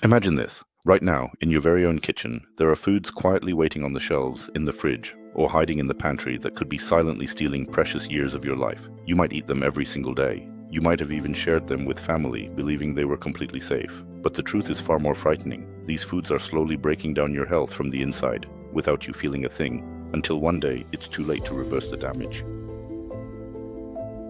Imagine this. Right now, in your very own kitchen, there are foods quietly waiting on the shelves, in the fridge, or hiding in the pantry that could be silently stealing precious years of your life. You might eat them every single day. You might have even shared them with family, believing they were completely safe. But the truth is far more frightening. These foods are slowly breaking down your health from the inside, without you feeling a thing, until one day it's too late to reverse the damage.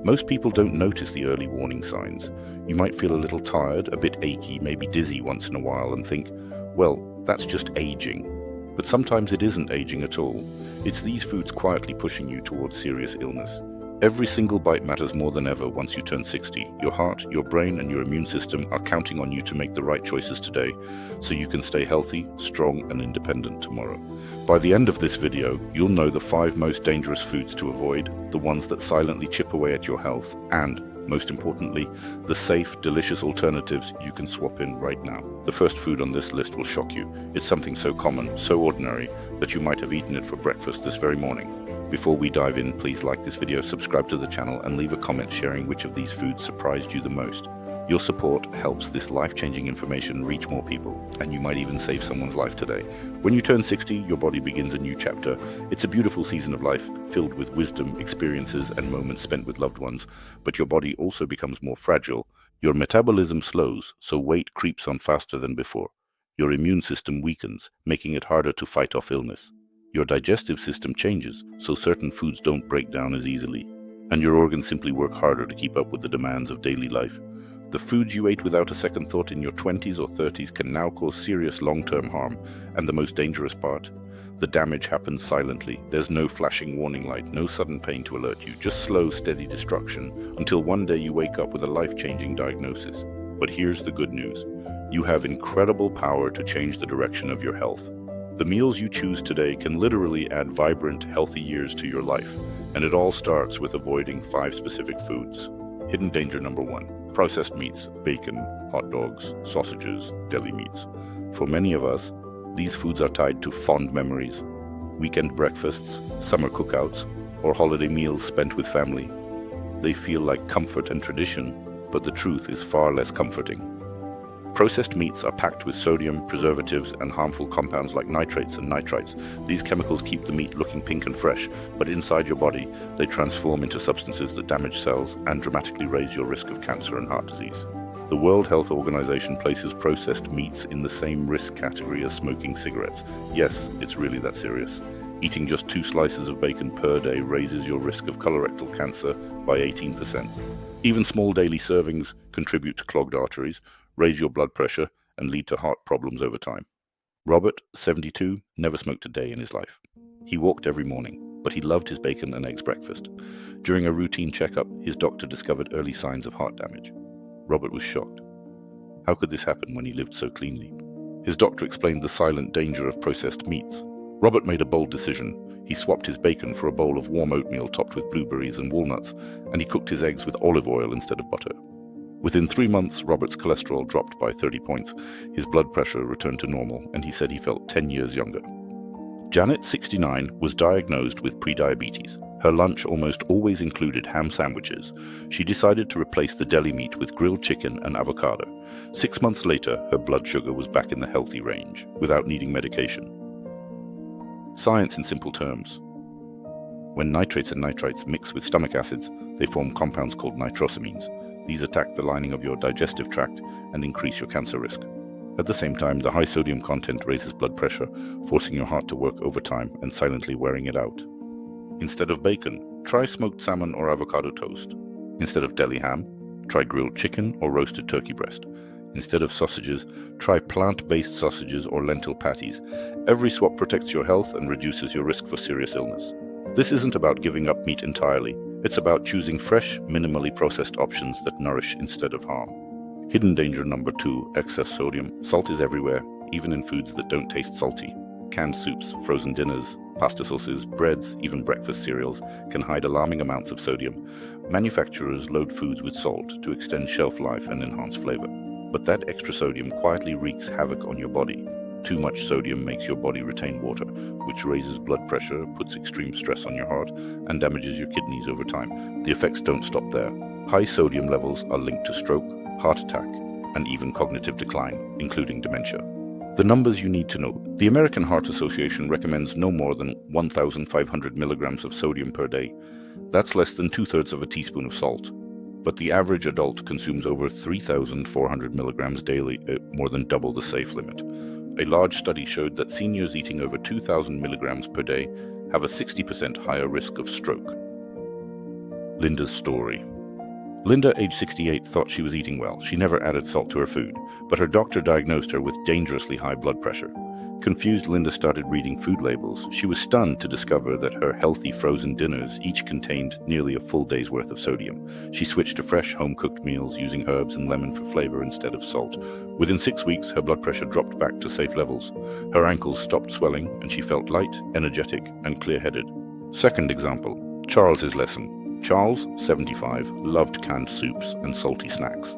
Most people don't notice the early warning signs. You might feel a little tired, a bit achy, maybe dizzy once in a while and think, well, that's just aging. But sometimes it isn't aging at all. It's these foods quietly pushing you towards serious illness. Every single bite matters more than ever once you turn 60. Your heart, your brain, and your immune system are counting on you to make the right choices today, so you can stay healthy, strong, and independent tomorrow. By the end of this video, you'll know the 5 most dangerous foods to avoid, the ones that silently chip away at your health, and, most importantly, the safe, delicious alternatives you can swap in right now. The first food on this list will shock you. It's something so common, so ordinary, that you might have eaten it for breakfast this very morning. Before we dive in, please like this video, subscribe to the channel, and leave a comment sharing which of these foods surprised you the most. Your support helps this life-changing information reach more people, and you might even save someone's life today. When you turn 60, your body begins a new chapter. It's a beautiful season of life, filled with wisdom, experiences, and moments spent with loved ones. But your body also becomes more fragile. Your metabolism slows, so weight creeps on faster than before. Your immune system weakens, making it harder to fight off illness. Your digestive system changes, so certain foods don't break down as easily. And your organs simply work harder to keep up with the demands of daily life. The foods you ate without a second thought in your 20s or 30s can now cause serious long-term harm. And the most dangerous part? The damage happens silently. There's no flashing warning light, no sudden pain to alert you, just slow, steady destruction, until one day you wake up with a life-changing diagnosis. But here's the good news. You have incredible power to change the direction of your health. The meals you choose today can literally add vibrant, healthy years to your life, and it all starts with avoiding 5 specific foods. Hidden danger number 1. Processed meats, bacon, hot dogs, sausages, deli meats. For many of us, these foods are tied to fond memories, weekend breakfasts, summer cookouts, or holiday meals spent with family. They feel like comfort and tradition, but the truth is far less comforting. Processed meats are packed with sodium, preservatives, and harmful compounds like nitrates and nitrites. These chemicals keep the meat looking pink and fresh, but inside your body, they transform into substances that damage cells and dramatically raise your risk of cancer and heart disease. The World Health Organization places processed meats in the same risk category as smoking cigarettes. Yes, it's really that serious. Eating just 2 slices of bacon per day raises your risk of colorectal cancer by 18%. Even small daily servings contribute to clogged arteries, raise your blood pressure, and lead to heart problems over time. Robert, 72, never smoked a day in his life. He walked every morning, but he loved his bacon and eggs breakfast. During a routine checkup, his doctor discovered early signs of heart damage. Robert was shocked. How could this happen when he lived so cleanly? His doctor explained the silent danger of processed meats. Robert made a bold decision. He swapped his bacon for a bowl of warm oatmeal topped with blueberries and walnuts, and he cooked his eggs with olive oil instead of butter. Within 3 months, Robert's cholesterol dropped by 30 points, his blood pressure returned to normal, and he said he felt 10 years younger. Janet, 69, was diagnosed with prediabetes. Her lunch almost always included ham sandwiches. She decided to replace the deli meat with grilled chicken and avocado. 6 months later, her blood sugar was back in the healthy range, without needing medication. Science in simple terms. When nitrates and nitrites mix with stomach acids, they form compounds called nitrosamines. These attack the lining of your digestive tract and increase your cancer risk. At the same time, the high sodium content raises blood pressure, forcing your heart to work overtime and silently wearing it out. Instead of bacon, try smoked salmon or avocado toast. Instead of deli ham, try grilled chicken or roasted turkey breast. Instead of sausages, try plant-based sausages or lentil patties. Every swap protects your health and reduces your risk for serious illness. This isn't about giving up meat entirely. It's about choosing fresh, minimally processed options that nourish instead of harm. Hidden danger number 2, excess sodium. Salt is everywhere, even in foods that don't taste salty. Canned soups, frozen dinners, pasta sauces, breads, even breakfast cereals can hide alarming amounts of sodium. Manufacturers load foods with salt to extend shelf life and enhance flavor. But that extra sodium quietly wreaks havoc on your body. Too much sodium makes your body retain water, which raises blood pressure, puts extreme stress on your heart, and damages your kidneys over time. The effects don't stop there. High sodium levels are linked to stroke, heart attack, and even cognitive decline, including dementia. The numbers you need to know. The American Heart Association recommends no more than 1,500 milligrams of sodium per day. That's less than 2/3 of a teaspoon of salt. But the average adult consumes over 3,400 milligrams daily, more than double the safe limit. A large study showed that seniors eating over 2,000 milligrams per day have a 60% higher risk of stroke. Linda's story. Linda, age 68, thought she was eating well. She never added salt to her food, but her doctor diagnosed her with dangerously high blood pressure. Confused, Linda started reading food labels. She was stunned to discover that her healthy frozen dinners each contained nearly a full day's worth of sodium. She switched to fresh, home-cooked meals using herbs and lemon for flavor instead of salt. Within 6 weeks, her blood pressure dropped back to safe levels. Her ankles stopped swelling, and she felt light, energetic, and clear-headed. Second example, Charles's lesson. Charles, 75, loved canned soups and salty snacks.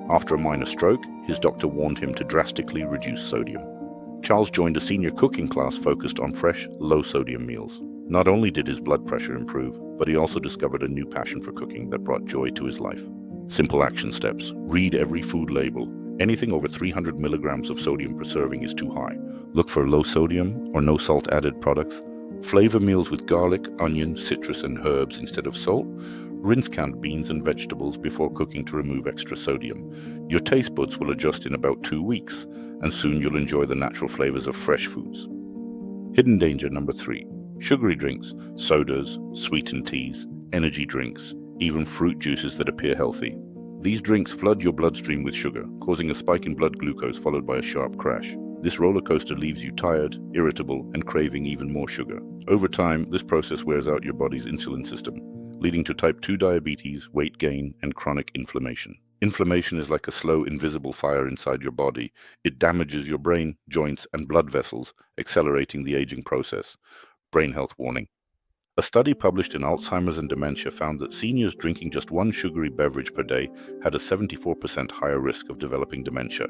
After a minor stroke, his doctor warned him to drastically reduce sodium. Charles joined a senior cooking class focused on fresh, low-sodium meals. Not only did his blood pressure improve, but he also discovered a new passion for cooking that brought joy to his life. Simple action steps. Read every food label. Anything over 300 milligrams of sodium per serving is too high. Look for low-sodium or no-salt-added products. Flavor meals with garlic, onion, citrus, and herbs instead of salt. Rinse canned beans and vegetables before cooking to remove extra sodium. Your taste buds will adjust in about 2 weeks, and soon you'll enjoy the natural flavors of fresh foods. Hidden danger number 3. Sugary drinks, sodas, sweetened teas, energy drinks, even fruit juices that appear healthy. These drinks flood your bloodstream with sugar, causing a spike in blood glucose followed by a sharp crash. This roller coaster leaves you tired, irritable, and craving even more sugar. Over time, this process wears out your body's insulin system, leading to type 2 diabetes, weight gain, and chronic inflammation. Inflammation is like a slow, invisible fire inside your body. It damages your brain, joints, and blood vessels, accelerating the aging process. Brain health warning. A study published in Alzheimer's and Dementia found that seniors drinking just one sugary beverage per day had a 74% higher risk of developing dementia.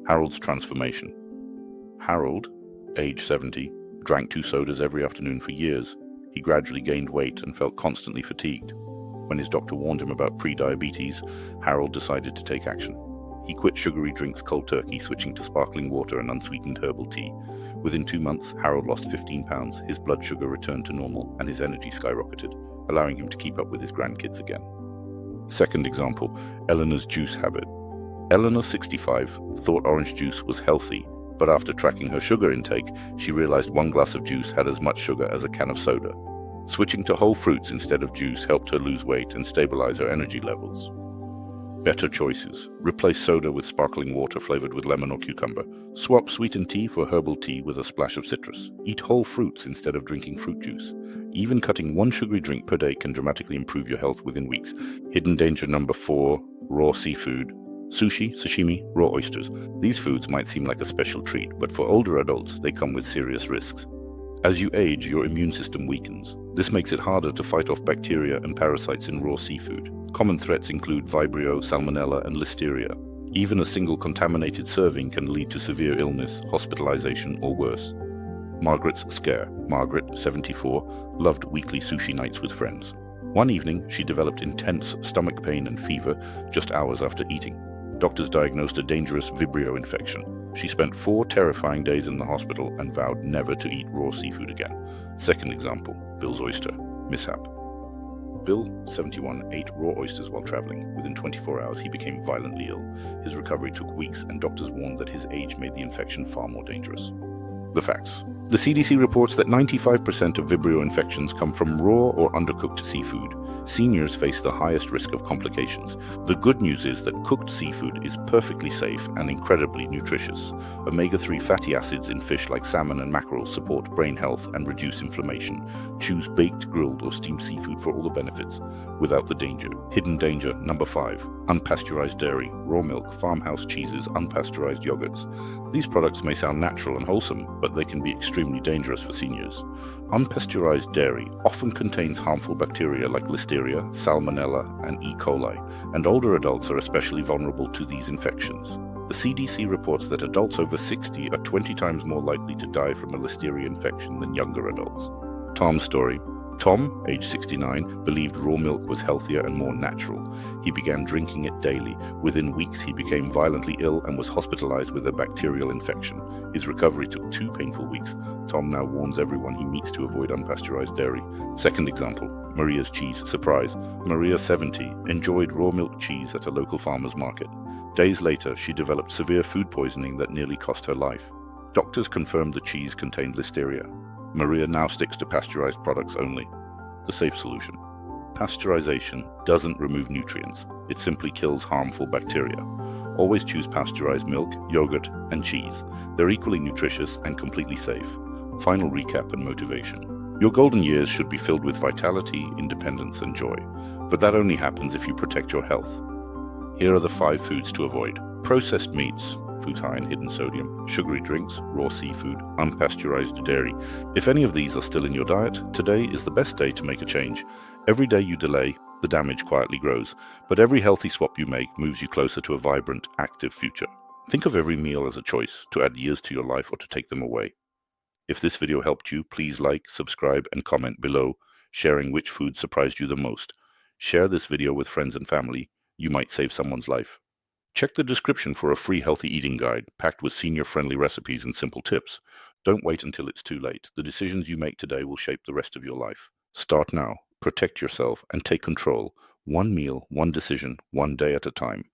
Harold's transformation. Harold, age 70, drank 2 sodas every afternoon for years. He gradually gained weight and felt constantly fatigued. When his doctor warned him about pre-diabetes, Harold decided to take action. He quit sugary drinks cold turkey, switching to sparkling water and unsweetened herbal tea. Within 2 months, Harold lost 15 pounds, his blood sugar returned to normal, and his energy skyrocketed, allowing him to keep up with his grandkids again. Second example, Eleanor's juice habit. Eleanor, 65, thought orange juice was healthy, but after tracking her sugar intake, she realized 1 glass of juice had as much sugar as a can of soda. Switching to whole fruits instead of juice helped her lose weight and stabilize her energy levels. Better choices. Replace soda with sparkling water flavored with lemon or cucumber. Swap sweetened tea for herbal tea with a splash of citrus. Eat whole fruits instead of drinking fruit juice. Even cutting 1 sugary drink per day can dramatically improve your health within weeks. Hidden danger number 4, raw seafood. Sushi, sashimi, raw oysters. These foods might seem like a special treat, but for older adults, they come with serious risks. As you age, your immune system weakens. This makes it harder to fight off bacteria and parasites in raw seafood. Common threats include Vibrio, Salmonella, and Listeria. Even a single contaminated serving can lead to severe illness, hospitalization, or worse. Margaret's scare. Margaret, 74, loved weekly sushi nights with friends. One evening, she developed intense stomach pain and fever just hours after eating. Doctors diagnosed a dangerous Vibrio infection. She spent 4 terrifying days in the hospital and vowed never to eat raw seafood again. Second example, Bill's oyster mishap. Bill, 71, ate raw oysters while traveling. Within 24 hours, he became violently ill. His recovery took weeks, and doctors warned that his age made the infection far more dangerous. The facts. The CDC reports that 95% of Vibrio infections come from raw or undercooked seafood. Seniors face the highest risk of complications. The good news is that cooked seafood is perfectly safe and incredibly nutritious. Omega-3 fatty acids in fish like salmon and mackerel support brain health and reduce inflammation. Choose baked, grilled, or steamed seafood for all the benefits, without the danger. Hidden danger number 5. Unpasteurized dairy, raw milk, farmhouse cheeses, unpasteurized yogurts. These products may sound natural and wholesome, but they can be extremely dangerous for seniors. Unpasteurized dairy often contains harmful bacteria like Listeria, Salmonella, and E. coli, and older adults are especially vulnerable to these infections. The CDC reports that adults over 60 are 20 times more likely to die from a Listeria infection than younger adults. Tom's story. Tom, age 69, believed raw milk was healthier and more natural. He began drinking it daily. Within weeks, he became violently ill and was hospitalized with a bacterial infection. His recovery took 2 painful weeks. Tom now warns everyone he meets to avoid unpasteurized dairy. Second example, Maria's cheese. Surprise. Maria, 70, enjoyed raw milk cheese at a local farmer's market. Days later, she developed severe food poisoning that nearly cost her life. Doctors confirmed the cheese contained listeria. Maria now sticks to pasteurized products only. The safe solution. Pasteurization doesn't remove nutrients. It simply kills harmful bacteria. Always choose pasteurized milk, yogurt, and cheese. They're equally nutritious and completely safe. Final recap and motivation. Your golden years should be filled with vitality, independence, and joy. But that only happens if you protect your health. Here are the 5 foods to avoid. Processed meats, foods high in hidden sodium, sugary drinks, raw seafood, unpasteurized dairy. If any of these are still in your diet, today is the best day to make a change. Every day you delay, the damage quietly grows, but every healthy swap you make moves you closer to a vibrant, active future. Think of every meal as a choice to add years to your life or to take them away. If this video helped you, please like, subscribe, and comment below, sharing which food surprised you the most. Share this video with friends and family. You might save someone's life. Check the description for a free healthy eating guide packed with senior-friendly recipes and simple tips. Don't wait until it's too late. The decisions you make today will shape the rest of your life. Start now, protect yourself, and take control. One meal, one decision, one day at a time.